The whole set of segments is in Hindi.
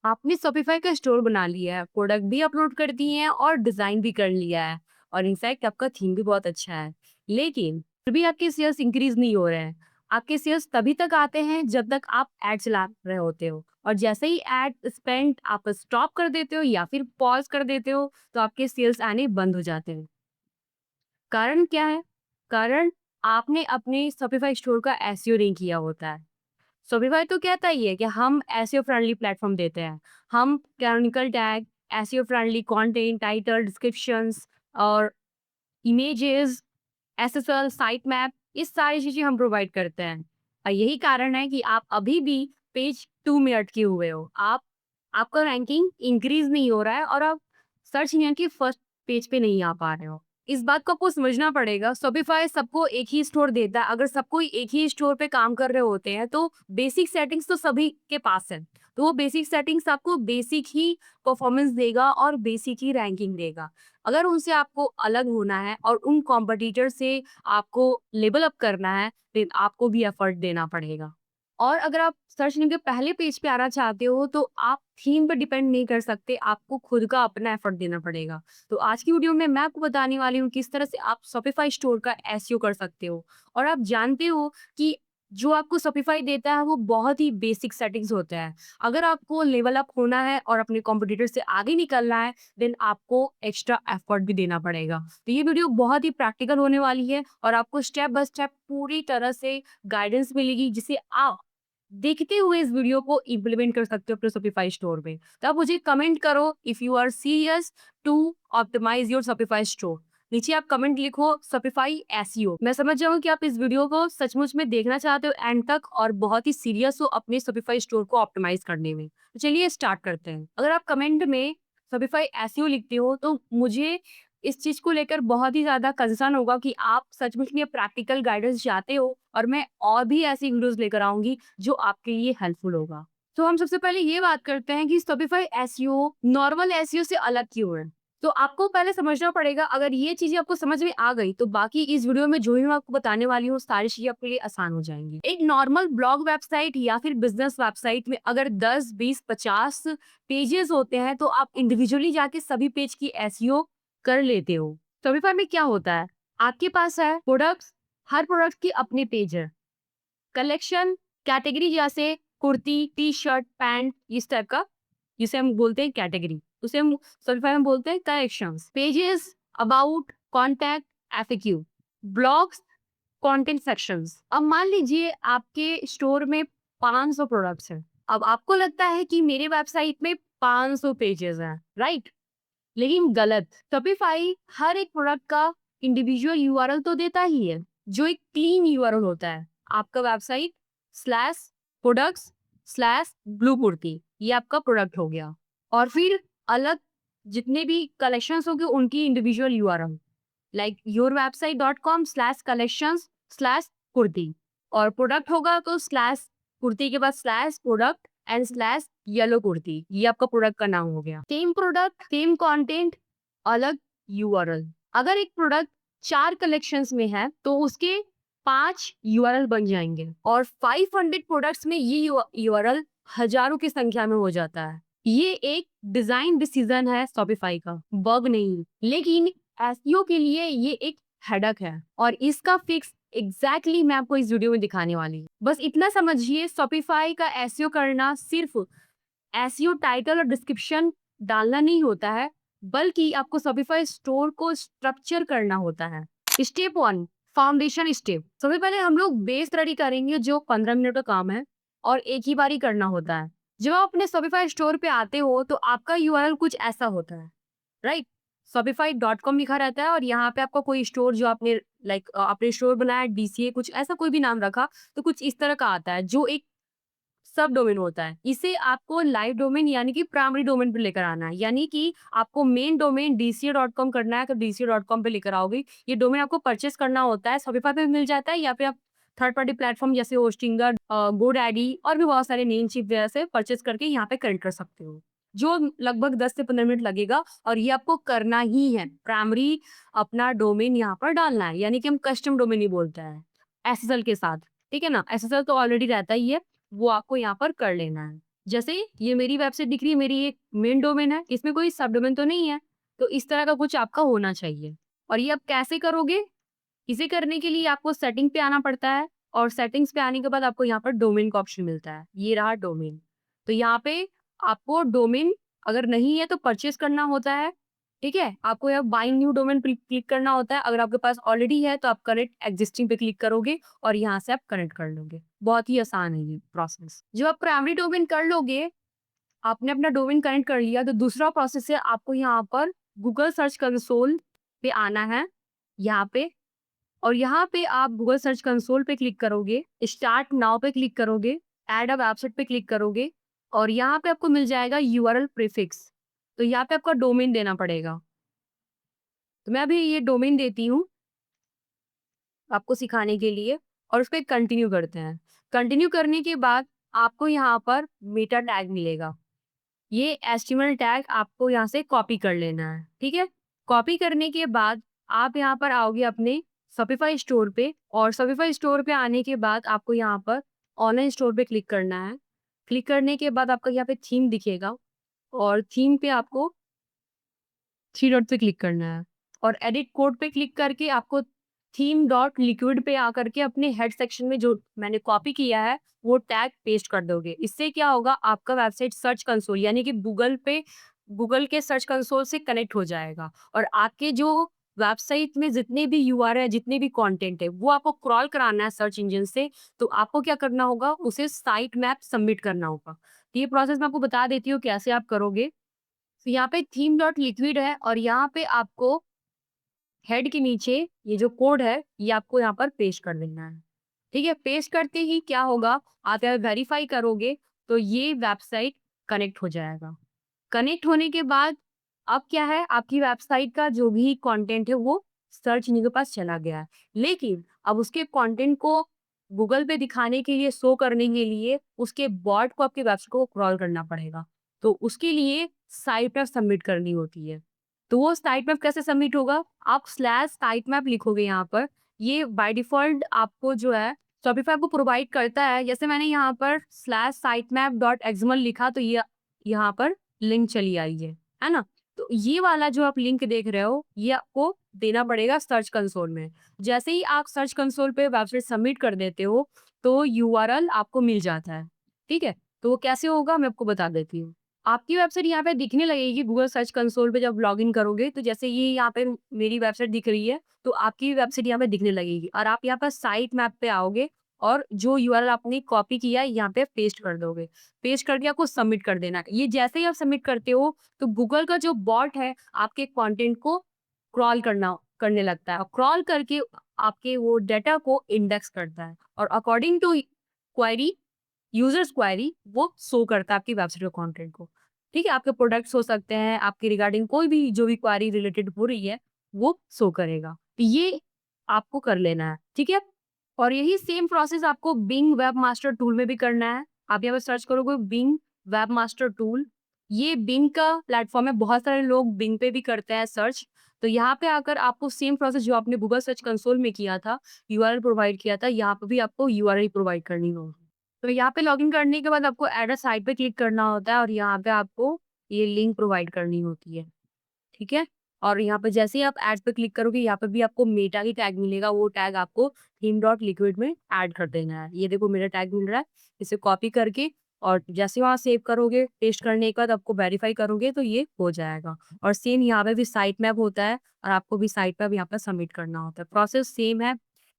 आपने शॉपिफाई का स्टोर बना लिया है, प्रोडक्ट भी अपलोड कर दिए हैं और डिजाइन भी कर लिया है और इनफैक्ट आपका थीम भी बहुत अच्छा है। लेकिन फिर भी आपके सेल्स इंक्रीज नहीं हो रहे हैं। आपके सेल्स तभी तक आते हैं जब तक आप एड चला रहे होते हो और जैसे ही एड स्पेंड आप स्टॉप कर देते हो या फिर पॉज कर देते हो तो आपके सेल्स आने बंद हो जाते हैं। कारण क्या है? कारण आपने अपने शॉपिफाई स्टोर का एसईओ नहीं किया होता है। शॉपिफाई तो कहता ही है कि हम एसईओ फ्रेंडली प्लेटफॉर्म देते हैं। हम canonical tag, SEO friendly content, title, descriptions और इमेजेस, एसएसएल, साइट मैप, इस सारी चीजें हम प्रोवाइड करते हैं। और यही कारण है कि आप अभी भी पेज 2 में अटके हुए हो। आपका रैंकिंग इंक्रीज नहीं हो रहा है और आप सर्च इंजन की फर्स्ट पेज पे नहीं आ पा रहे हो। इस बात को आपको समझना पड़ेगा। शॉपिफाई सबको एक ही स्टोर देता है। अगर सबको एक ही स्टोर पे काम कर रहे होते हैं तो बेसिक सेटिंग्स तो सभी के पास है। तो वो बेसिक सेटिंग्स आपको बेसिक ही परफॉर्मेंस देगा और बेसिक ही रैंकिंग देगा। अगर उनसे आपको अलग होना है और उन कॉम्पिटिटर से आपको लेवल अप करना है, फिर आपको भी एफर्ट देना पड़ेगा। और अगर आप सर्च इंजन के पहले पेज पे आना चाहते हो, तो आप थीम पे डिपेंड नहीं कर सकते, आपको खुद का अपना एफर्ट देना पड़ेगा। तो आज की वीडियो में मैं आपको बताने वाली हूँ किस तरह से आप शॉपिफाई स्टोर का एसईओ कर सकते हो। और आप जानते हो कि जो आपको शॉपिफाई देता है वो बहुत ही बेसिक सेटिंग्स होता है। अगर आपको लेवल अप होना है और अपने कॉम्पिटिटर से आगे निकलना है, देन आपको एक्स्ट्रा एफर्ट भी देना पड़ेगा। तो ये वीडियो बहुत ही प्रैक्टिकल होने वाली है और आपको स्टेप बाय स्टेप पूरी तरह से गाइडेंस मिलेगी जिसे आप देखते हुए इस वीडियो को इम्प्लीमेंट कर सकते हो अपने शॉपिफाई स्टोर में। तो आप मुझे कमेंट करो if you are serious to optimize your Shopify store. नीचे आप कमेंट लिखो शॉपिफाई एसईओ। मैं समझ जाऊंगी कि आप इस वीडियो को सचमुच में देखना चाहते हो एंड तक और बहुत ही सीरियस हो अपने शॉपिफाई स्टोर को ऑप्टिमाइज करने में। तो चलिए स्टार्ट करते हैं। अगर आप कमेंट में शॉपिफाई एसईओ लिखते हो तो मुझे इस चीज को लेकर बहुत ही ज्यादा कंसर्न होगा कि आप सचमुच में प्रैक्टिकल गाइडेंस चाहते हो और मैं और भी ऐसी वीडियोस लेकर आऊंगी जो आपके लिए हेल्पफुल होगा। तो हम सबसे पहले ये बात करते हैं कि शॉपिफाई एसईओ नॉर्मल एसईओ से अलग क्यों है। तो आपको पहले समझना पड़ेगा। अगर ये चीजें आपको समझ में आ गई तो बाकी इस वीडियो में जो भी मैं आपको बताने वाली हूँ सारी चीजें आपके लिए आसान हो जाएंगी। एक नॉर्मल ब्लॉग वेबसाइट या फिर बिजनेस वेबसाइट में अगर 10, 20, 50 पेजेस होते हैं तो आप इंडिविजुअली जाके सभी पेज की एसईओ कर लेते हो। शॉपिफाई में क्या होता है, आपके पास है प्रोडक्ट्स, हर प्रोडक्ट की अपनी पेज है। कलेक्शन, कैटेगरी जैसे कुर्ती, टी शर्ट, पैंट, इस टाइप का, जिसे हम बोलते हैं कैटेगरी, उसे हम शॉपिफाई में बोलते हैं collections. Pages, about, contact, FAQ, blogs, content sections. अब मान लीजिए आपके स्टोर में 500 प्रोडक्ट्स हैं। अब आपको लगता है कि मेरे वेबसाइट में 500 पेजेस हैं, राइट? लेकिन गलत। शॉपिफाई हर एक प्रोडक्ट का इंडिविजुअल यूआरएल तो देता ही है, जो एक क्लीन यूआरएल होता है। आपका website slash products slash blue kurti, ये आपका प्रोडक्ट हो गया। और फिर अलग जितने भी कलेक्शंस होंगे उनकी इंडिविजुअल यूआरएल, लाइक yourwebsite.com/collections/kurti। और प्रोडक्ट होगा तो स्लैश कुर्ती के बाद slash product and slash yellow kurti, ये आपका प्रोडक्ट का नाम हो गया। सेम प्रोडक्ट सेम कंटेंट, अलग यूआरएल। अगर एक प्रोडक्ट 4 कलेक्शंस में है तो उसके 5 यूआरएल बन जाएंगे और 500 प्रोडक्ट्स में ये यूआरएल हजारों की संख्या में हो जाता है। ये एक डिजाइन डिसीजन है शॉपिफाई का, बग नहीं। लेकिन एसईओ के लिए ये एक हेडक है और इसका फिक्स एग्जैक्टली मैं आपको इस वीडियो में दिखाने वाली हूँ। बस इतना समझिए, शॉपिफाई का एसईओ करना सिर्फ एसईओ टाइटल और डिस्क्रिप्शन डालना नहीं होता है, बल्कि आपको शॉपिफाई स्टोर को स्ट्रक्चर करना होता है। Step 1, foundation step. सबसे पहले हम लोग बेस रेडी करेंगे जो 15 मिनट का काम है और एक ही बार ही करना होता है। जब आप अपने शॉपिफाई स्टोर पे आते हो तो आपका यूआरएल कुछ ऐसा होता है, राइट? shopify.com लिखा रहता है और यहाँ पे आपका कोई स्टोर जो आपने आपने स्टोर बनाया, डीसीए कुछ ऐसा कोई भी नाम रखा, तो कुछ इस तरह का आता है जो एक सब डोमेन होता है। इसे आपको लाइव डोमेन यानी कि प्राइमरी डोमेन पे लेकर आना है। यानी कि आपको मेन डोमेन dca.com करना है तो dca.com पे लेकर आओगे। ये डोमेन आपको परचेस करना होता है, शॉपिफाई पे मिल जाता है या फिर आप थर्ड पार्टी प्लेटफॉर्म जैसे होस्टिंगर, गोडैडी और भी बहुत सारे नेमशिप जैसे परचेस करके यहाँ पे कनेक्ट कर सकते हो, जो लगभग 10 से 15 मिनट लगेगा। और ये आपको करना ही है, प्राइमरी अपना डोमेन यहाँ पर डालना है, यानी कि हम कस्टम डोमेन ही बोलते हैं एसएसएल के साथ। ठीक है ना, एसएसएल तो ऑलरेडी रहता ही है, वो आपको यहाँ पर कर लेना है। जैसे ये मेरी वेबसाइट दिख रही है, मेरी एक मेन डोमेन है, इसमें कोई सब डोमेन तो नहीं है। तो इस तरह का कुछ आपका होना चाहिए। और ये आप कैसे करोगे? इसे करने के लिए आपको सेटिंग पे आना पड़ता है और सेटिंग्स पे आने के बाद आपको यहाँ पर डोमेन का ऑप्शन मिलता है। ये रहा डोमेन। तो यहाँ पे आपको डोमेन अगर नहीं है तो परचेज़ करना होता है, ठीक है? आपको यहाँ बाय न्यू डोमेन पे क्लिक करना होता है। अगर आपके पास ऑलरेडी है तो आप कनेक्ट एक्जिस्टिंग पे क्लिक करोगे और यहाँ से आप कनेक्ट कर लोगे। बहुत ही आसान है ये प्रोसेस। जब आप प्राइमरी डोमेन कर लोगे, आपने अपना डोमेन कनेक्ट कर लिया, तो दूसरा प्रोसेस है आपको यहाँ पर गूगल सर्च कंसोल पे आना है, यहाँ पे। और यहाँ पे आप गूगल सर्च कंसोल पे क्लिक करोगे, स्टार्ट नाउ पे क्लिक करोगे, ऐड अ वेबसाइट पे क्लिक करोगे और यहाँ पे आपको मिल जाएगा यूआरएल प्रीफिक्स। तो यहाँ पे आपका डोमेन देना पड़ेगा। तो मैं अभी ये डोमेन देती हूँ आपको सिखाने के लिए और उसको कंटिन्यू करते हैं। कंटिन्यू करने के बाद आपको यहाँ पर मेटा टैग मिलेगा। ये एचटीएमएल टैग आपको यहाँ से कॉपी कर लेना है, ठीक है? कॉपी करने के बाद आप यहाँ पर आओगे अपने शॉपिफाई स्टोर पे और शॉपिफाई स्टोर पे आने के बाद आपको यहाँ पर ऑनलाइन स्टोर पे क्लिक करना है। क्लिक करने के बाद आपका यहाँ पे थीम दिखेगा और थीम पे आपको 3 डॉट पे क्लिक करना है और एडिट कोड पे क्लिक करके आपको थीम डॉट लिक्विड पे आकर के अपने हेड सेक्शन में जो मैंने कॉपी किया है वो टैग पेस्ट कर दोगे। इससे क्या होगा, आपका वेबसाइट सर्च कंसोल यानी कि गूगल के सर्च कंसोल से कनेक्ट हो जाएगा और आपके जो वेबसाइट में जितने भी यूआरएल है, जितने भी कंटेंट है, वो आपको क्रॉल कराना है सर्च इंजन से। तो आपको क्या करना होगा, उसे साइट मैप सबमिट करना होगा। तो ये प्रोसेस मैं आपको बता देती हूँ कैसे आप करोगे। तो यहाँ पे थीम डॉट लिक्विड है और यहाँ पे आपको हेड के नीचे ये जो कोड है ये आपको यहाँ पर पेस्ट कर देना है, ठीक है? पेस्ट करते ही क्या होगा, आप यहाँ वेरीफाई करोगे तो ये वेबसाइट कनेक्ट हो जाएगा। कनेक्ट होने के बाद अब क्या है, आपकी वेबसाइट का जो भी कंटेंट है वो सर्च इंजन के पास चला गया है। लेकिन अब उसके कंटेंट को गूगल पे दिखाने के लिए, शो करने के लिए उसके बॉट को आपकी वेबसाइट को क्रॉल करना पड़ेगा। तो उसके लिए साइट मैप सबमिट करनी होती है। तो वो साइट मैप कैसे सबमिट होगा, आप स्लैश साइट मैप लिखोगे यहाँ पर। ये बाय डिफ़ॉल्ट आपको जो है शॉपिफाई आपको प्रोवाइड करता है। जैसे मैंने यहाँ पर स्लैश साइटमैप डॉट एक्सएमएल लिखा तो ये यहाँ पर लिंक चली आई है ना? तो ये वाला जो आप लिंक देख रहे हो, ये आपको देना पड़ेगा सर्च कंसोल में। जैसे ही आप सर्च कंसोल पे वेबसाइट सबमिट कर देते हो, तो यूआरएल आपको मिल जाता है, ठीक है? तो वो कैसे होगा मैं आपको बता देती हूँ। आपकी वेबसाइट यहाँ पे दिखने लगेगी गूगल सर्च कंसोल पे जब लॉगिन करोगे, तो जैसे ये यहाँ पे मेरी वेबसाइट दिख रही है, तो आपकी वेबसाइट यहाँ पे दिखने लगेगी और आप यहाँ पर साइट मैप पे आओगे और जो यूआरएल आपने कॉपी किया है, यहाँ पे पेस्ट कर दोगे। पेस्ट करके आपको सबमिट कर देना है। ये जैसे ही आप सबमिट करते हो, तो गूगल का जो बॉट है, आपके कंटेंट को क्रॉल करने लगता है और क्रॉल करके आपके वो डाटा को इंडेक्स करता है और according to query, users query, वो शो करता है आपकी वेबसाइट के कंटेंट को। ठीक है? आपके प्रोडक्ट्स हो सकते हैं, आपके रिगार्डिंग कोई भी जो भी क्वेरी रिलेटेड हो रही है, वो शो करेगा। तो ये आपको कर लेना है, ठीक है? और यही सेम प्रोसेस आपको बिंग वेबमास्टर टूल में भी करना है। आप यहाँ पे सर्च करोगे बिंग वेबमास्टर टूल, ये बिंग का प्लेटफॉर्म है, बहुत सारे लोग बिंग पे भी करते हैं सर्च। तो यहाँ पे आकर आपको सेम प्रोसेस जो आपने गूगल सर्च कंसोल में किया था, यूआरएल प्रोवाइड किया था, यहाँ पे भी आपको यूआरएल प्रोवाइड करनी होगी। तो यहाँ पे लॉगिन करने के बाद आपको ऐड अ साइट पे क्लिक करना होता है और यहाँ पे आपको ये लिंक प्रोवाइड करनी होती है, ठीक है? और यहाँ पे जैसे ही आप एड्स पे क्लिक करोगे, यहाँ पे भी आपको मेटा की टैग मिलेगा, वो टैग आपको थीम डॉट लिक्विड में ऐड कर देना है। ये देखो मेरा टैग मिल रहा है, इसे कॉपी करके और जैसे वहाँ सेव करोगे, पेस्ट करने के बाद आपको वेरीफाई करोगे तो ये हो जाएगा। और सेम यहाँ पे भी साइट मैप होता है और आपको भी साइट मैप यहाँ पे सबमिट करना होता है। प्रोसेस सेम है,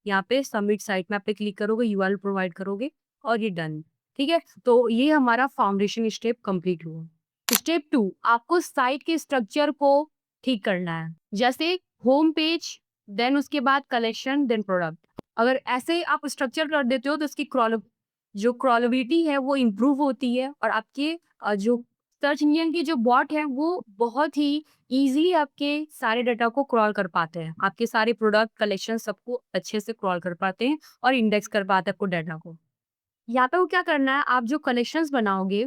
यहाँ पे सबमिट साइट मैप पे क्लिक करोगे, यूआरएल प्रोवाइड करोगे और ये डन, ठीक है? तो ये हमारा फाउंडेशन स्टेप कंप्लीट हुआ। स्टेप 2, आपको साइट के स्ट्रक्चर को ठीक करना है। जैसे होम पेज, देन उसके बाद कलेक्शन, देन प्रोडक्ट। अगर ऐसे आप स्ट्रक्चर कर देते हो तो इसकी क्रॉलेबिलिटी है वो इम्प्रूव होती है और आपके जो सर्च इंजन की जो बॉट है वो बहुत ही ईज़िली आपके सारे डाटा को क्रॉल कर पाते हैं। आपके सारे प्रोडक्ट, कलेक्शन सबको अच्छे से क्रॉल कर पाते हैं और इंडेक्स कर पाते हैं आपको डाटा को। यहाँ पे वो क्या करना है, आप जो कलेक्शंस बनाओगे,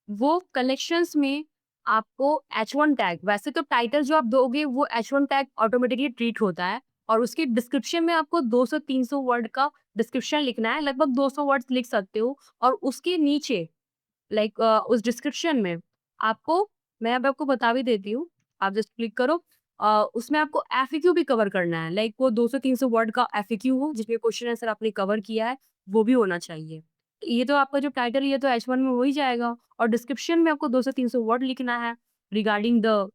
वो कलेक्शंस में आपको H1 टैग, वैसे तो टाइटल जो आप दोगे वो H1 टैग ऑटोमेटिकली ट्रीट होता है और उसके डिस्क्रिप्शन में आपको 200-300 वर्ड का डिस्क्रिप्शन लिखना है, लगभग 200 वर्ड्स लिख सकते हो और उसके नीचे लाइक उस डिस्क्रिप्शन में आपको मैं अब आपको बता भी देती हूँ, आप जस्ट क्लिक करो। उसमें आपको एफएक्यू भी कवर करना है, लाइक वो 200-300 वर्ड का एफएक्यू हो जिसमें क्वेश्चन आंसर आपने कवर किया है, वो भी होना चाहिए। ये तो आपका जो टाइटल है ये तो H1 में हो ही जाएगा और डिस्क्रिप्शन में आपको 200-300 वर्ड लिखना है regarding the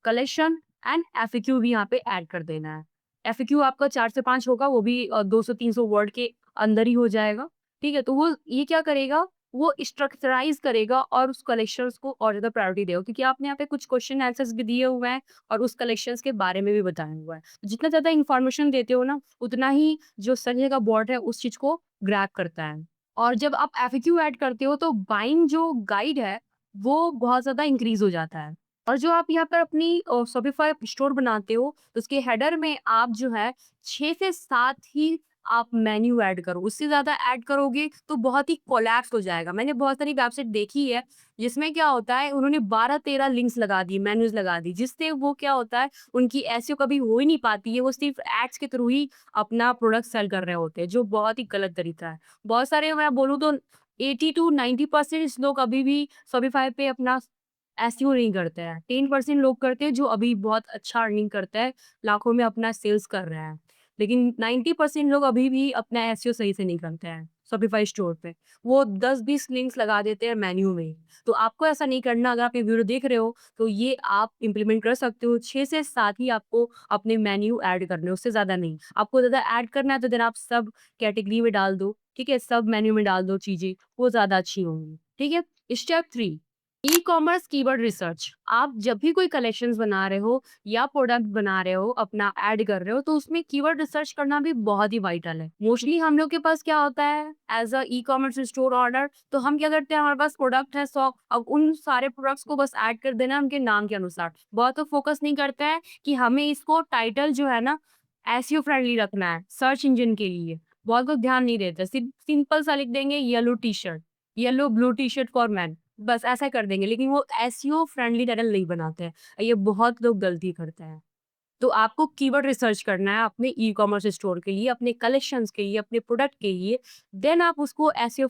collection and FAQ भी यहाँ पे ऐड कर देना है। एफएक्यू आपका 4 से 5 होगा, वो भी 200-300 वर्ड के अंदर ही हो जाएगा, ठीक है? तो वो ये क्या करेगा, वो स्ट्रक्चराइज़ करेगा और उस कलेक्शंस को और ज़्यादा प्रायोरिटी देगा क्योंकि आपने यहाँ पे कुछ क्वेश्चन आंसर्स भी दिए हुए हैं और उस कलेक्शंस के बारे में भी बताया हुआ है। तो जितना ज़्यादा इन्फॉर्मेशन देते हो ना, उतना ही जो सर्च का बॉट है उस चीज़ को ग्रैब करता है। और जब आप एफएक्यू ऐड करते हो तो बाइंग जो गाइड है, वो बहुत ज़्यादा इंक्रीज़ हो जाता है। और जो आप यहाँ पर अपनी शॉपिफ़ाई स्टोर बनाते हो, तो उसके हेडर में आप जो है 6 से 7 ही आप मेन्यू ऐड करो। उससे ज़्यादा ऐड करोगे तो बहुत ही कोलैप्स हो जाएगा। मैंने बहुत सारी वेबसाइट देखी है, जिसमें क्या होता है उन्होंने 12-13 लिंक्स लगा दिए, मेन्यूज़ लगा दी, जिससे वो क्या होता है उनकी एसईओ कभी हो ही नहीं पाती है। वो सिर्फ़ एड्स के थ्रू ही अपना प्रोडक्ट सेल कर रहे होते हैं, जो बहुत ही गलत तरीका है। बहुत सारे मैं बोलूँ तो 80 टू 90% लोग अभी भी शॉपिफ़ाई पे अपना एसईओ नहीं करते हैं। 10% लोग करते हैं जो अभी बहुत अच्छा अर्निंग करते हैं, लाखों में अपना सेल्स कर रहे हैं। लेकिन 90% लोग अभी भी अपना एसईओ सही से नहीं करते हैं, शॉपिफ़ाई स्टोर पे। वो 10-20 लिंक्स लगा देते हैं मेन्यू में ही। तो आपको ऐसा नहीं करना, अगर आप ये वीडियो देख रहे हो, तो ये आप इम्प्लीमेंट कर सकते हो। 6 से 7 ही आपको अपने मेन्यू ऐड करने हैं, उससे ज़्यादा नहीं। आपको ज़्यादा ऐड करना है तो देन आप सब कैटेगरी में डाल दो, ठीक है? सब मेन्यू में डाल दो चीज़ें, वो ज़्यादा अच्छी होंगी, ठीक है? Step 3 e-commerce keyword research. आप जब भी कोई कलेक्शंस बना रहे हो या प्रोडक्ट बना रहे हो, अपना ऐड कर रहे हो, तो उसमें कीवर्ड रिसर्च करना भी बहुत ही वाइटल है। मोस्टली हम लोग के पास क्या होता है as a e-commerce store order, तो हम क्या करते हैं हमारे पास प्रोडक्ट है 100, अब उन सारे प्रोडक्ट्स को बस ऐड कर देना है उनके नाम के अनुसार। बहुत लोग फोकस नहीं करते हैं कि हमें इसको टाइटल जो है ना एसईओ फ्रेंडली रखना है, सर्च इंजन के लिए। बहुत लोग ध्यान नहीं देते, सिंपल सा लिख देंगे yellow t-shirt, yellow blue t-shirt for men. बस ऐसा कर देंगे, लेकिन वो एसईओ फ्रेंडली टाइटल नहीं बनाते हैं। ये बहुत लोग गलती करते हैं। तो आपको कीवर्ड रिसर्च करना है अपने ई-कॉमर्स स्टोर के लिए, अपने कलेक्शंस के लिए, अपने प्रोडक्ट के लिए, देन आप उसको एसईओ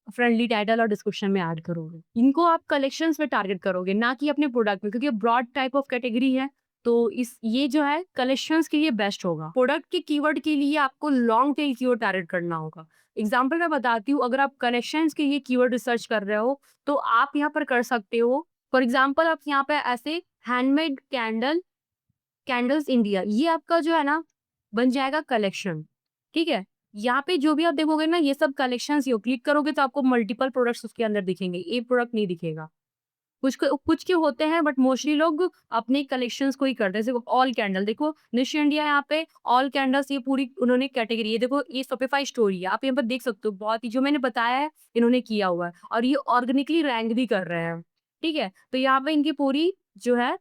फ्रेंडली टाइटल और डिस्क्रिप्शन में ऐड करोगे। इनको आप कलेक्शंस में टारगेट करोगे, ना कि अपने प्रोडक्ट में, क्योंकि ब्रॉड टाइप ऑफ कैटेगरी है, तो इस ये जो है कलेक्शंस के लिए बेस्ट होगा। प्रोडक्ट के कीवर्ड के लिए आपको लॉन्ग टेल कीवर्ड टारगेट करना होगा। एग्जाम्पल मैं बताती हूँ, अगर आप कलेक्शंस के लिए कीवर्ड रिसर्च कर रहे हो, तो आप यहाँ पर कर सकते हो, फॉर एग्जाम्पल आप यहाँ पे ऐसे हैंडमेड कैंडल्स इंडिया, ये आपका जो है ना बन जाएगा कलेक्शन, ठीक है? यहाँ पे जो भी आप देखोगे ना ये सब कलेक्शंस, यो क्लिक करोगे तो आपको मल्टीपल प्रोडक्ट्स उसके अंदर दिखेंगे, एक प्रोडक्ट नहीं दिखेगा। कुछ के होते हैं बट मोस्टली लोग अपने कलेक्शंस को ही करते हैं। जैसे ऑल कैंडल देखो, निश इंडिया यहाँ पे ऑल कैंडल्स, ये पूरी उन्होंने कैटेगरी, ये देखो ये शॉपिफाई स्टोरी है, आप यहाँ पर देख सकते हो, बहुत ही जो मैंने बताया है इन्होंने किया हुआ है और ये ऑर्गेनिकली रैंक भी कर रहे हैं, ठीक है? तो यहाँ पे इनकी पूरी जो है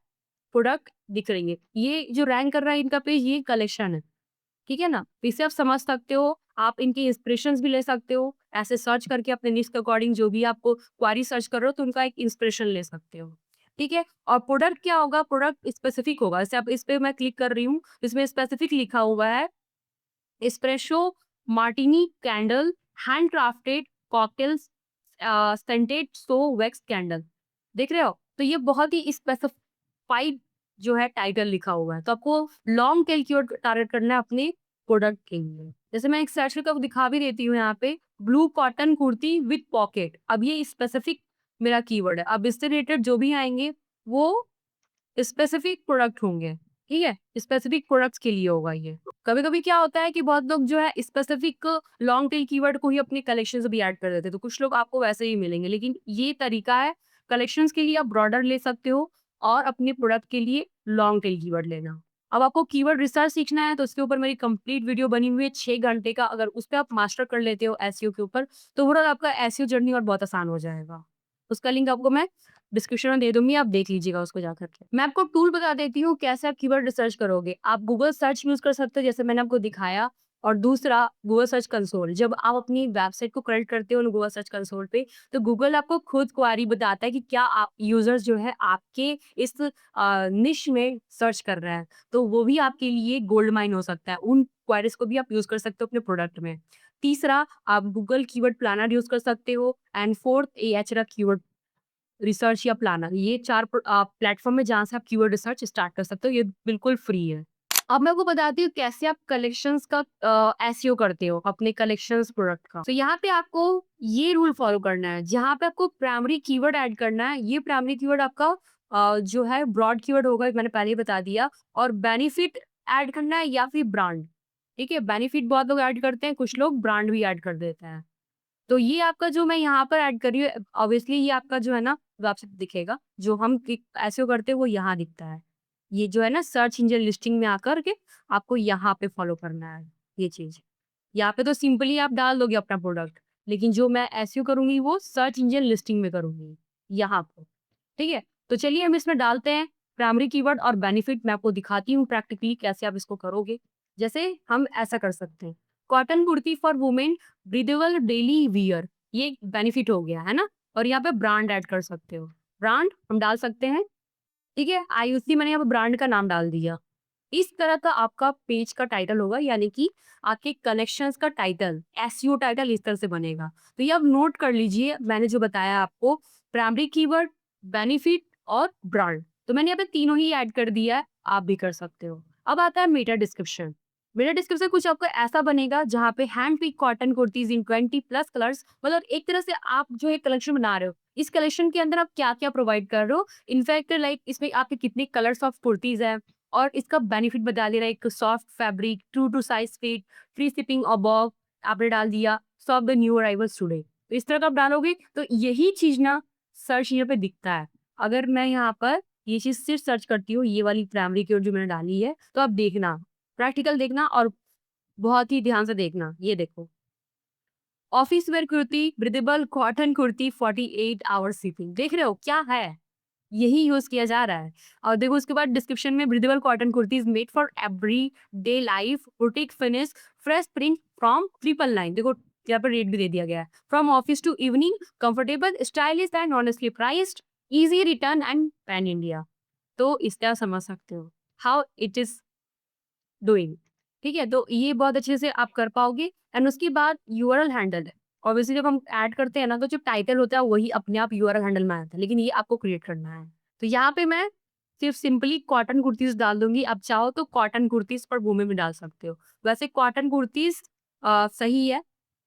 प्रोडक्ट दिख रही है। ये जो रैंक कर रहा है इनका पेज, ये कलेक्शन है, ठीक है ना? तो इससे आप समझ सकते हो, आप इनके इंस्पिरेशंस भी ले सकते हो। ऐसे सर्च करके अपने निश के अकॉर्डिंग जो भी आपको क्वेरी सर्च कर रहे हो तो उनका एक इंस्पिरेशन ले सकते हो, ठीक है? और प्रोडक्ट क्या होगा, प्रोडक्ट स्पेसिफिक होगा। जैसे अब इस पे मैं क्लिक कर रही हूँ, इसमें स्पेसिफिक लिखा हुआ है espresso martini candle hand crafted cocktails scented soy wax candle, देख रहे हो? तो ये बहुत ही स्पेसिफाइड जो है टाइटल लिखा हुआ है, तो आपको लॉन्ग टेल कीवर्ड टारगेट करना है अपने प्रोडक्ट के लिए। जैसे मैं एक सर्च करके दिखा भी देती हूँ यहाँ पे, blue cotton kurti with pocket, अब ये स्पेसिफिक मेरा कीवर्ड है। अब इससे रिलेटेड जो भी आएंगे वो स्पेसिफिक प्रोडक्ट होंगे, ठीक है? स्पेसिफिक प्रोडक्ट्स के लिए होगा ये। कभी-कभी क्या होता है कि बहुत लोग जो है स्पेसिफिक लॉन्ग टेल कीवर्ड को ही अपने कलेक्शन से भी ऐड कर देते हैं, तो कुछ लोग आपको वैसे ही मिलेंगे। लेकिन ये तरीका है, कलेक्शंस के लिए आप ब्रॉडर ले सकते हो और अपने प्रोडक्ट के लिए लॉन्ग टेल कीवर्ड लेना। अब आपको कीवर्ड रिसर्च सीखना है तो उसके ऊपर मेरी कंप्लीट वीडियो बनी हुई है 6 घंटे का, अगर उस पे आप मास्टर कर लेते हो एसईओ के ऊपर, तो ओवरऑल आपका एसईओ जर्नी और बहुत आसान हो जाएगा। उसका लिंक आपको मैं डिस्क्रिप्शन में दे दूँगी, आप देख लीजिएगा उसको जाकर के। मैं आपको टूल बता देती हूँ कैसे आप कीवर्ड रिसर्च करोगे। आप गूगल सर्च यूज़ कर सकते हो जैसे मैंने आपको दिखाया, और दूसरा गूगल सर्च कंसोल। जब आप अपनी वेबसाइट को कनेक्ट करते हो ना गूगल सर्च कंसोल पे, तो गूगल आपको खुद क्वेरी बताता है कि क्या आप यूज़र्स जो है आपके इस निश में सर्च कर रहे हैं। तो वो भी आपके लिए गोल्ड माइन हो सकता है। उन क्वेरीज़ को भी आप यूज़ कर सकते हो अपने प्रोडक्ट में। तीसरा, आप गूगल कीवर्ड प्लानर यूज़ कर सकते हो एंड फोर्थ एएचएरा कीवर्ड रिसर्च या प्लानर। ये 4 प्लेटफ़ॉर्म है जहाँ से आप कीवर्ड रिसर्च स्टार्ट कर सकते हो, ये बिल्कुल फ्री है। अब मैं आपको बताती हूँ कैसे आप कलेक्शंस का एसईओ करते हो अपने कलेक्शंस प्रोडक्ट का। तो यहाँ पे आपको ये रूल फॉलो करना है, जहाँ पे आपको प्राइमरी कीवर्ड ऐड करना है, ये प्राइमरी कीवर्ड आपका जो है ब्रॉड कीवर्ड होगा, मैंने पहले ही बता दिया, और बेनिफिट ऐड करना है या फिर ब्रांड। ठीक है? बेनिफिट बहुत लोग ऐड करते हैं, कुछ लोग ब्रांड भी ऐड कर देते हैं। तो ये आपका जो मैं यहाँ पर ऐड कर रही हूँ, ऑब्वियसली ये आपका जो है ना वेबसाइट दिखेगा, जो हम एसईओ करते हैं वो यहाँ दिखता है। ये जो है ना सर्च इंजन लिस्टिंग में आकर के आपको यहाँ पे फॉलो करना है ये चीज़। यहाँ पे तो सिंपली आप डाल दोगे अपना प्रोडक्ट, लेकिन जो मैं एसईओ करूँगी वो सर्च इंजन लिस्टिंग में करूँगी, यहाँ पे। ठीक है? तो चलिए हम इसमें डालते हैं प्राइमरी कीवर्ड और बेनिफिट। मैं आपको दिखाती हूँ प्रैक्टिकली कैसे आप इसको करोगे। जैसे हम ऐसा कर सकते हैं, cotton kurti for women breathable daily wear, ये एक बेनिफिट हो गया, है ना? और यहाँ पे ब्रांड ऐड कर सकते हो। ब्रांड हम डाल सकते हैं, ठीक है? आईयूसी मैंने यहाँ पे ब्रांड का नाम डाल दिया। इस तरह का आपका पेज का टाइटल होगा, यानी कि आपके कनेक्शंस का टाइटल, एसईओ टाइटल इस तरह से बनेगा। तो ये आप नोट कर लीजिए, मैंने जो बताया आपको, प्राइमरी कीवर्ड, बेनिफिट और ब्रांड। तो मैंने यहाँ पे तीनों ही ऐड कर दिया है, आप भी कर सकते हो। अब आता है मेटा डिस्क्रिप्शन। मेटा डिस्क्रिप्शन कुछ आपका ऐसा बनेगा जहाँ पे हैंड पिक कॉटन कुर्तीज इन 20+ कलर्स, मतलब एक तरह से आप जो एक कलेक्शन बना रहे हो, इस कलेक्शन के अंदर आप क्या-क्या प्रोवाइड कर रहे हो। इनफैक्ट लाइक इसमें आपके कितने कलर्स ऑफ कुर्तीज है, और इसका बेनिफिट बता दे रहा है, एक soft fabric, true to size fit, free shipping above आपने डाल दिया, serve the new arrivals today. तो इस तरह का आप डालोगे तो यही चीज ना सर्च यहाँ पे दिखता है। अगर मैं यहाँ पर ये चीज सिर्फ सर्च करती हूँ, ये वाली प्राइमरी कीवर्ड जो मैंने डाली है, तो आप देखना, प्रैक्टिकल देखना और बहुत ही ध्यान से देखना। ये देखो, office where kurti, breathable cotton kurti, 48 hours shipping, देख रहे हो क्या है? यही यूज़ किया जा रहा है। और देखो उसके बाद डिस्क्रिप्शन में breathable cotton kurtis made for every day life, boutique finish, fresh print from 999, देखो यहाँ पर रेट भी दे दिया गया है। From office to evening, comfortable, stylish and honestly priced, easy return and pan India. तो इस तरह समझ सकते हो हाउ इट इज़ डूइंग। ठीक है? तो ये बहुत अच्छे से आप कर पाओगे। एंड उसके बाद यूआरएल हैंडल है। ऑब्वियसली जब हम ऐड करते हैं ना, तो जो टाइटल होता है वही अपने आप यूआरएल हैंडल में आता है, लेकिन ये आपको क्रिएट करना है। तो यहाँ पे मैं सिर्फ सिंपली कॉटन कुर्तीज़ डाल दूँगी। आप चाहो तो कॉटन कुर्तीज़ पर वुमेन भी डाल सकते हो। वैसे कॉटन कुर्तीज़ सही है,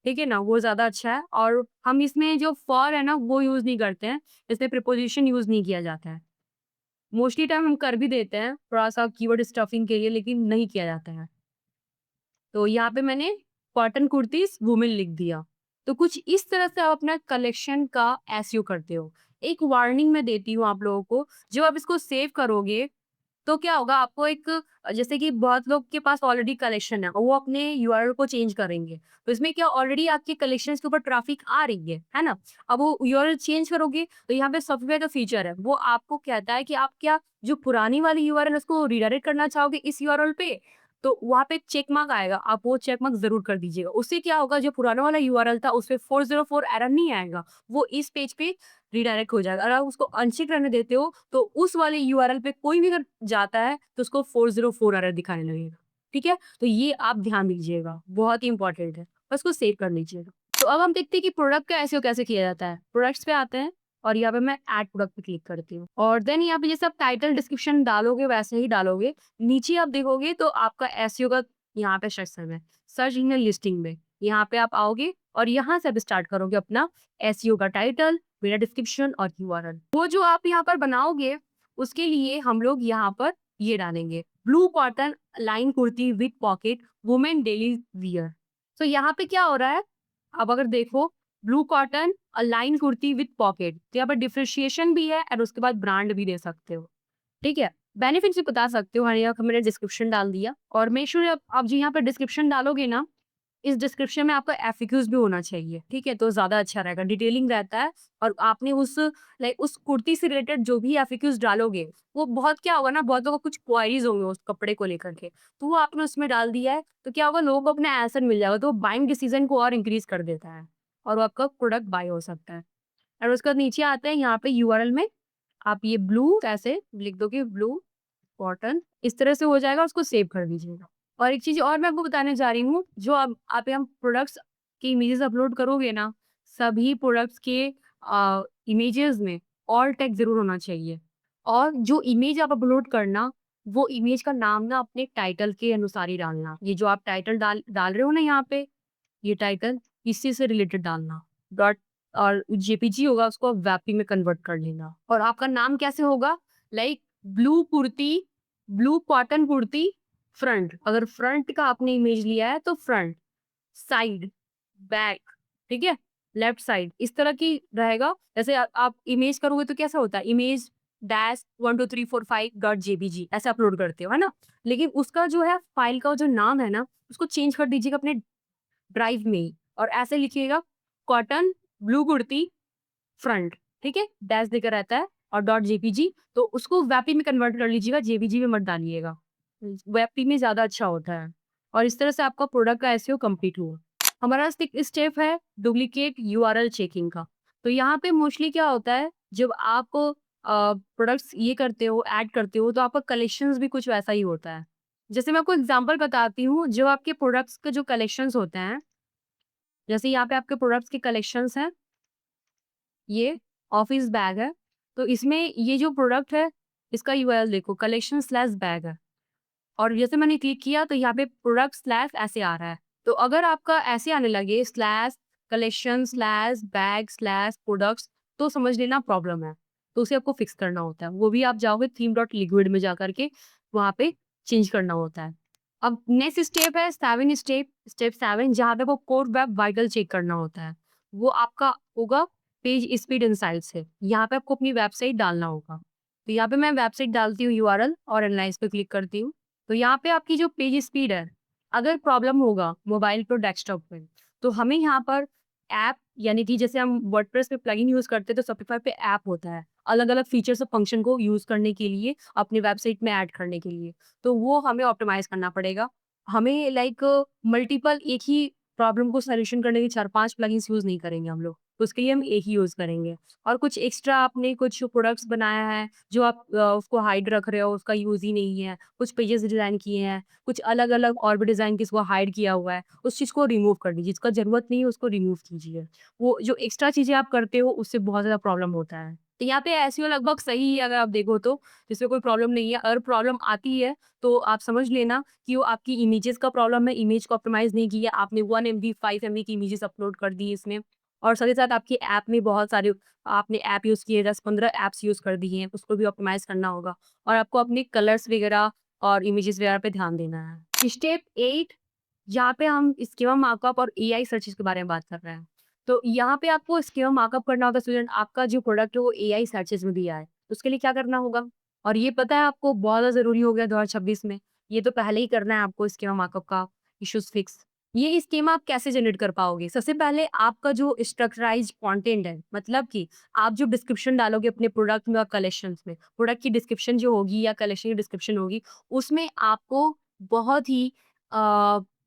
ठीक है ना? वो ज़्यादा अच्छा है, और हम इसमें जो फॉर है ना वो यूज़ नहीं करते हैं। इसमें प्रीपोज़िशन यूज़ नहीं किया जाता है। मोस्टली टाइम हम कर भी देते हैं थोड़ा-सा कीवर्ड स्टफिंग के लिए, लेकिन नहीं किया जाता है। तो यहाँ पे मैंने कॉटन कुर्तीज़ वुमेन लिख दिया। तो कुछ इस तरह से आप अपना कलेक्शन का एसईओ करते हो। एक वार्निंग मैं देती हूँ आप लोगों को, जब आप इसको सेव करोगे, तो क्या होगा, आपको एक जैसे कि बहुत लोग के पास ऑलरेडी कलेक्शन है और वो अपने यूआरएल को चेंज करेंगे। तो इसमें क्या, ऑलरेडी आपके कलेक्शंस के ऊपर ट्रैफिक आ रही है ना? अब वो यूआरएल चेंज करोगे तो यहाँ पे सॉफ्टवेयर का फीचर है, वो आपको कहता है कि आप क्या जो पुरानी वाली यूआरएल है उसको रिडायरेक्ट करना चाहोगे इस यूआरएल पे? तो वहाँ पे एक चेक मार्क आएगा, आप वो चेक मार्क ज़रूर कर दीजिएगा। उससे क्या होगा, जो पुराना वाला यूआरएल था उसपे 404 एरर नहीं आएगा, वो इस पेज पे रिडायरेक्ट हो जाएगा। अगर आप उसको अनचेक रहने देते हो तो उस वाले यूआरएल पे कोई भी अगर जाता है तो उसको 404 एरर दिखाने लगेगा। ठीक है? तो ये आप ध्यान दीजिएगा, बहुत ही इंपॉर्टेंट है। बस उसको सेव कर लीजिएगा। तो अब हम देखते हैं कि प्रोडक्ट का एसईओ कैसे किया जाता है। प्रोडक्ट्स पे आते हैं और यहाँ पे मैं ऐड प्रोडक्ट पे क्लिक करती हूँ, और देन यहाँ पे जैसे आप टाइटल डिस्क्रिप्शन डालोगे वैसे ही डालोगे। नीचे आप देखोगे तो आपका एसईओ का यहाँ पे सेक्शन है, सर्च इंजन लिस्टिंग में। यहाँ पे आप आओगे और यहाँ से आप स्टार्ट करोगे अपना एसईओ का टाइटल, मेरा डिस्क्रिप्शन और यूआरएल। वो जो आप यहाँ पर बनाओगे उसके लिए हम लोग यहाँ पर ये डालेंगे, blue cotton line kurti with pocket women daily wear. तो यहाँ पे क्या हो रहा है, अब अगर देखो, blue cotton line kurti with pocket, तो यहाँ पर डिफरेंशिएशन भी है और उसके बाद ब्रांड भी दे सकते हो। ठीक है? बेनिफिट्स भी बता सकते हो, हाँ, यहाँ मैंने डिस्क्रिप्शन डाल दिया। और मेक श्योर आप जो यहाँ पे डिस्क्रिप्शन डालोगे ना, इस डिस्क्रिप्शन में आपका एफएक्यूज़ भी होना चाहिए, ठीक है? तो ज़्यादा अच्छा रहेगा, डिटेलिंग रहता है। और आपने उस लाइक उस कुर्ती से रिलेटेड जो भी एफएक्यूज़ डालोगे, वो बहुत क्या होगा ना, बहुत लोगों को कुछ क्वेरीज़ होंगे उस कपड़े को लेकर के, तो वो आपने उसमें डाल दिया है, तो क्या होगा, लोगों को अपना आंसर मिल जाएगा, तो वो बाइंग डिसीज़न को और इंक्रीज़ कर देता है और वो आपका प्रोडक्ट बाय हो सकता है। और उसके बाद नीचे आते हैं, यहाँ पे यूआरएल में आप ये ब्लू ऐसे लिख दोगे, ब्लू कॉटन, इस तरह से हो जाएगा, उसको सेव कर दीजिएगा। और एक चीज़ और मैं आपको बताने जा रही हूँ, जो आप यहाँ प्रोडक्ट्स कि इमेजेस अपलोड करोगे ना, सभी प्रोडक्ट्स के इमेजेस में ऑल टेक्स्ट ज़रूर होना चाहिए। और जो इमेज आप अपलोड करना, वो इमेज का नाम ना अपने टाइटल के अनुसार ही डालना। ये जो आप टाइटल डाल डाल रहे हो ना यहाँ पे, ये टाइटल इसी से रिलेटेड डालना। डॉट और जेपीजी होगा उसको वेपी में कन्वर्ट कर लेना। और आपका नाम कैसे होगा? Like blue kurti, blue cotton kurti front. अगर फ्रंट का आपने इमेज लिया है तो फ्रंट, साइड, बैक, ठीक है? लेफ्ट साइड इस तरह की रहेगा। जैसे आप इमेज करोगे तो कैसा होता है? इमेज डैश 1 2 3 4 5 डॉट जेपीजी ऐसे अपलोड करते हो, है ना? लेकिन उसका जो है फाइल का जो नाम है ना, उसको चेंज कर दीजिएगा अपने ड्राइव में ही और ऐसे लिखिएगा कॉटन ब्लू कुर्ती फ्रंट, ठीक है? डैश देकर रहता है और डॉट जेपीजी, तो उसको वेपी में कन्वर्ट कर लीजिएगा, जेपीजी में मत डालिएगा। वेपी में ज़्यादा अच्छा होता है और इस तरह से आपका प्रोडक्ट का एसईओ कंप्लीट हुआ। हमारा स्टेप है डुप्लीकेट यूआरएल चेकिंग का। तो यहाँ पे मोस्टली क्या होता है, जब आप प्रोडक्ट्स ये करते हो, ऐड करते हो, तो आपका कलेक्शंस भी कुछ वैसा ही होता है। जैसे मैं आपको एग्ज़ाम्पल बताती हूँ, जो आपके प्रोडक्ट्स के जो कलेक्शंस होते हैं, जैसे यहाँ पे आपके प्रोडक्ट्स के कलेक्शंस हैं, ये ऑफिस बैग है, तो इसमें ये जो प्रोडक्ट है, इसका यूआरएल देखो कलेक्शन स्लैश बैग है और जैसे मैंने क्लिक किया तो यहाँ पे प्रोडक्ट स्लैश ऐसे आ रहा है। तो अगर आपका ऐसे आने लगे slash collection slash bag slash products, तो समझ लेना प्रॉब्लम है। तो उसे आपको फिक्स करना होता है। वो भी आप जाओगे थीम डॉट लिक्विड में जा करके वहाँ पे चेंज करना होता है। अब नेक्स्ट स्टेप है 7 स्टेप 7 जहाँ पे वो कोड वेब वाइटल चेक करना होता है। वो आपका होगा पेज स्पीड इनसाइट से। यहाँ पे आपको अपनी वेबसाइट डालना होगा। तो यहाँ पे मैं वेबसाइट डालती हूँ यूआरएल और एनालाइज पे क्लिक करती हूँ। तो यहाँ पे आपकी जो पेज स्पीड है, अगर प्रॉब्लम होगा मोबाइल पे और डेस्कटॉप पे, तो हमें यहाँ पर ऐप यानी कि जैसे हम वर्डप्रेस पे प्लगइन यूज़ करते हैं तो शॉपिफाई पे ऐप होता है, अलग-अलग फीचर्स और फंक्शन को यूज़ करने के लिए, अपनी वेबसाइट में ऐड करने के लिए। तो वो हमें ऑप्टिमाइज़ करना पड़ेगा। हमें लाइक मल्टीपल एक ही प्रॉब्लम को सॉल्यूशन करने के 4-5 प्लगइन्स यूज़ नहीं करेंगे हम लोग। तो उसके लिए हम एक ही यूज़ करेंगे। और कुछ एक्स्ट्रा आपने कुछ प्रोडक्ट्स बनाया है, जो आप उसको हाइड रख रहे हो, उसका यूज़ ही नहीं है। कुछ पेजेस डिज़ाइन किए हैं, कुछ अलग-अलग और भी डिज़ाइन किसी हाइड किया हुआ है, उस चीज़ को रिमूव कर दीजिए। जिसका ज़रूरत नहीं है उसको रिमूव कीजिए। वो जो एक्स्ट्रा चीज़ें आप करते हो उससे बहुत ज़्यादा प्रॉब्लम होता है। तो यहाँ पे एसईओ लगभग सही है अगर आप देखो तो, इसमें कोई प्रॉब्लम नहीं है। अगर प्रॉब्लम आती है तो आप समझ लेना कि वो आपकी इमेजेस का प्रॉब्लम है, इमेज को ऑप्टिमाइज़ नहीं किया, आपने 1 एमबी, 5 एमबी की इमेजेस अपलोड कर दी इसमें। और साथ ही साथ आपकी ऐप में बहुत सारे आपने ऐप यूज़ किए, 10-15 ऐप्स यूज़ कर दिए हैं, उसको भी ऑप्टिमाइज़ करना होगा। और आपको अपने कलर्स वगैरह और इमेजेस वगैरह पे ध्यान देना है। स्टेप 8 यहाँ पे हम स्कीमा मार्कअप और एआई सर्चेज़ के बारे में बात कर रहे हैं। तो यहाँ पे आपको स्कीमा मार्कअप करना होगा स्टूडेंट, आपका जो प्रोडक्ट है वो एआई सर्चेज़ में दिया है। तो उसके लिए क्या करना होगा? और ये पता है आपको बहुत ज़्यादा ज़रूरी हो गया 2026 में। ये तो पहले ही करना है आपको स्कीमा मार्कअप का इश्यूज़ फिक्स। ये स्कीमा आप कैसे जनरेट कर पाओगे? सबसे पहले आपका जो स्ट्रक्चराइज़्ड कंटेंट है, मतलब कि आप जो डिस्क्रिप्शन डालोगे अपने प्रोडक्ट में और कलेक्शंस में, प्रोडक्ट की डिस्क्रिप्शन जो होगी या कलेक्शन की डिस्क्रिप्शन होगी, उसमें आपको बहुत ही अ,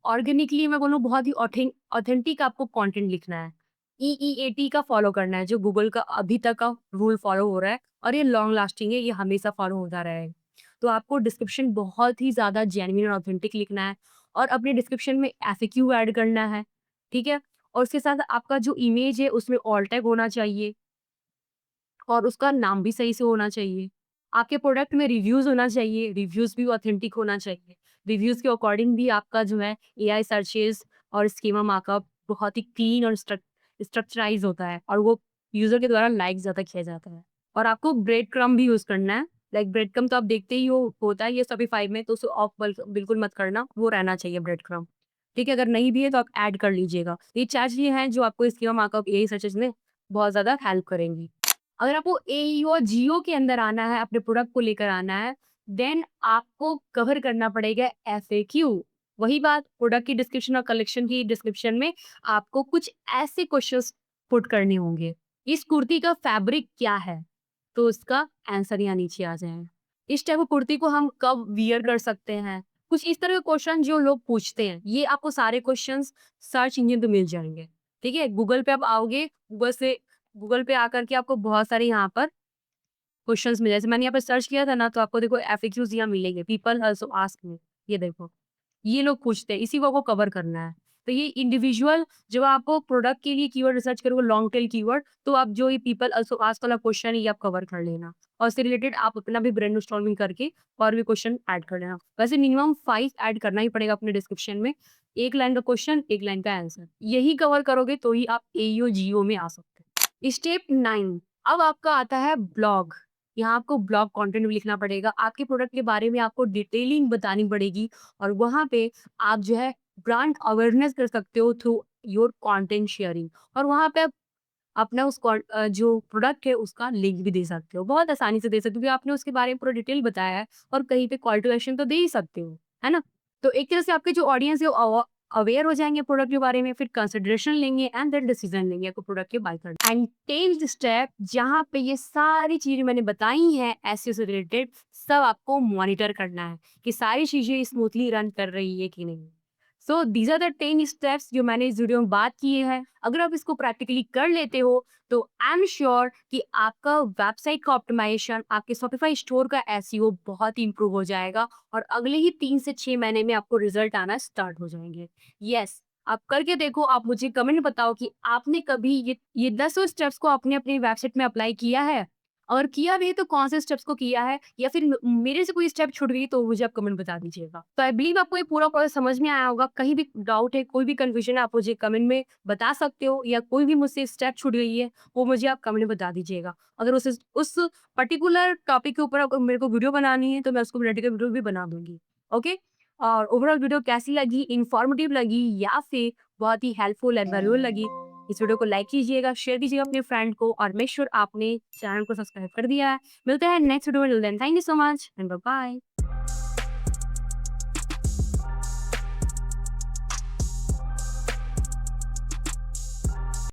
ऑर्गेनिकली मैं बोलूँ बहुत ही ऑथेंटिक आपको कंटेंट लिखना है। ईईएटी का फॉलो करना है, जो गूगल का अभी तक का रूल फॉलो हो रहा है और ये लॉन्ग लास्टिंग है, ये हमेशा फॉलो होता रहेगा। तो आपको डिस्क्रिप्शन बहुत ही ज़्यादा जेन्युइन और ऑथेंटिक लिखना है और अपने डिस्क्रिप्शन में एफएक्यू ऐड करना है, ठीक है? और उसके साथ आपका जो इमेज है उसमें ऑल टैग होना चाहिए और उसका नाम भी सही से होना चाहिए। आपके प्रोडक्ट में रिव्यूज़ होना चाहिए, रिव्यूज़ भी ऑथेंटिक होना चाहिए। रिव्यूज़ के अकॉर्डिंग भी आपका जो है एआई सर्चेज़ और स्कीमा मार्कअप बहुत ही क्लीन और स्ट्रक्चराइज़ होता है और वो यूज़र के द्वारा लाइक ज़्यादा किया जाता है। और आपको ब्रेड क्रम्ब भी यूज़ करना है। लाइक ब्रेड क्रम्ब तो आप देखते ही हो होता है ये शॉपिफ़ाई में, तो उसे ऑफ बिल्कुल मत करना, वो रहना चाहिए ब्रेड क्रम्ब। ठीक है, अगर नहीं भी है तो आप ऐड कर लीजिएगा। ये 4 चीज़ें हैं जो आपको स्कीमा मार्कअप एआई सर्चेज़ में बहुत ज़्यादा हेल्प करेंगी। अगर आपको एईओ और जियो के अंदर आना है, अपने प्रोडक्ट को लेकर आना है, देन आपको कवर करना पड़ेगा एफएक्यू। वही बात प्रोडक्ट की डिस्क्रिप्शन और कलेक्शन की डिस्क्रिप्शन में आपको कुछ ऐसे क्वेश्चंस पुट करने होंगे। इस कुर्ती का फैब्रिक क्या है? तो उसका आंसर यहाँ नीचे आ जाएगा। इस टाइप की कुर्ती को हम कब वियर कर सकते हैं? कुछ इस तरह के क्वेश्चन जो लोग पूछते हैं, ये आपको सारे क्वेश्चंस सर्च इंजन पे मिल जाएँगे। ठीक है? गूगल पे आप आओगे, गूगल पे आकर के आपको बहुत सारे यहाँ पर क्वेश्चंस मिले। जैसे मैंने यहाँ पे सर्च किया था ना, तो आपको देखो एफएक्यूज़ यहाँ मिलेंगे, पीपल आल्सो आस्क मी, ये देखो। ये लोग पूछते हैं, इसी को आपको कवर करना है। तो ये इंडिविजुअल जब आपको प्रोडक्ट के लिए कीवर्ड रिसर्च करोगे लॉन्ग टेल कीवर्ड, तो आप जो ये पीपल आस्क वाला क्वेश्चन है ये आप कवर कर लेना। और उससे रिलेटेड आप अपना भी ब्रेनस्टॉर्मिंग करके और भी क्वेश्चन ऐड कर लेना। वैसे मिनिमम 5 ऐड करना ही पड़ेगा अपने डिस्क्रिप्शन में। 1 लाइन का क्वेश्चन, 1 लाइन का आंसर। यही कवर करोगे तो ही आप एईओ, जीओ में आ सकते हो। स्टेप 9 अब आपका आता है ब्लॉग। यहाँ आपको ब्लॉग कंटेंट भी लिखना पड़ेगा। आपके प्रोडक्ट के बारे में आपको डिटेलिंग बतानी पड़ेगी और वहाँ पे आप जो है ब्रांड अवेयरनेस कर सकते हो थ्रू योर कंटेंट शेयरिंग और वहाँ पे आप अपना जो प्रोडक्ट है उसका लिंक भी दे सकते हो। बहुत आसानी से दे सकते हो क्योंकि आपने उसके बारे में पूरा डिटेल बताया है और कहीं पे कॉल टू एक्शन तो दे ही सकते हो, है ना? तो एक तरह से आपके जो ऑडियंस है वो अवेयर हो जाएँगे प्रोडक्ट के बारे में, फिर कंसिडरेशन लेंगे एंड देन डिसीजन लेंगे आपको प्रोडक्ट के बाय करना। एंड 10th स्टेप जहाँ पे ये सारी चीज़ें मैंने बताई हैं एसईओ से रिलेटेड, सब आपको मॉनिटर करना है कि सारी चीज़ें स्मूथली रन कर रही है कि नहीं। So these are the 10 steps जो मैंने इस वीडियो में बात किए हैं। अगर आप इसको प्रैक्टिकली कर लेते हो तो आई एम श्योर कि आपका वेबसाइट का ऑप्टिमाइजेशन, आपके शॉपिफाई स्टोर का एसईओ बहुत ही इंप्रूव हो जाएगा और अगले ही 3 से 6 महीने में आपको रिजल्ट आना स्टार्ट हो जाएंगे। यस, आप करके देखो, आप मुझे कमेंट में बताओ कि आपने कभी ये 10 स्टेप्स को आपने अपनी वेबसाइट में अप्लाई किया है और किया भी है तो कौन से स्टेप्स को किया है या फिर मेरे से कोई स्टेप छूट गई तो मुझे आप कमेंट बता दीजिएगा। तो आई बिलीव आपको ये पूरा प्रोसेस समझ में आया होगा। कहीं भी डाउट है, कोई भी कंफ्यूजन है, आप मुझे कमेंट में बता सकते हो या कोई भी मुझसे स्टेप छूट गई है, वो मुझे आप कमेंट में बता दीजिएगा। अगर उस पर्टिकुलर टॉपिक के ऊपर अगर मेरे को वीडियो बनानी है तो मैं उसको रिलेटेड वीडियो भी बना दूँगी। ओके? और ओवरऑल वीडियो कैसी लगी, इन्फॉर्मेटिव लगी या फिर बहुत ही हेल्पफुल एंड वैल्यूएबल लगी, इस वीडियो को लाइक कीजिएगा, शेयर कीजिएगा अपने फ्रेंड को और मेक श्योर आपने चैनल को सब्सक्राइब कर दिया है। मिलते हैं नेक्स्ट वीडियो में, till then thank you so much and bye bye.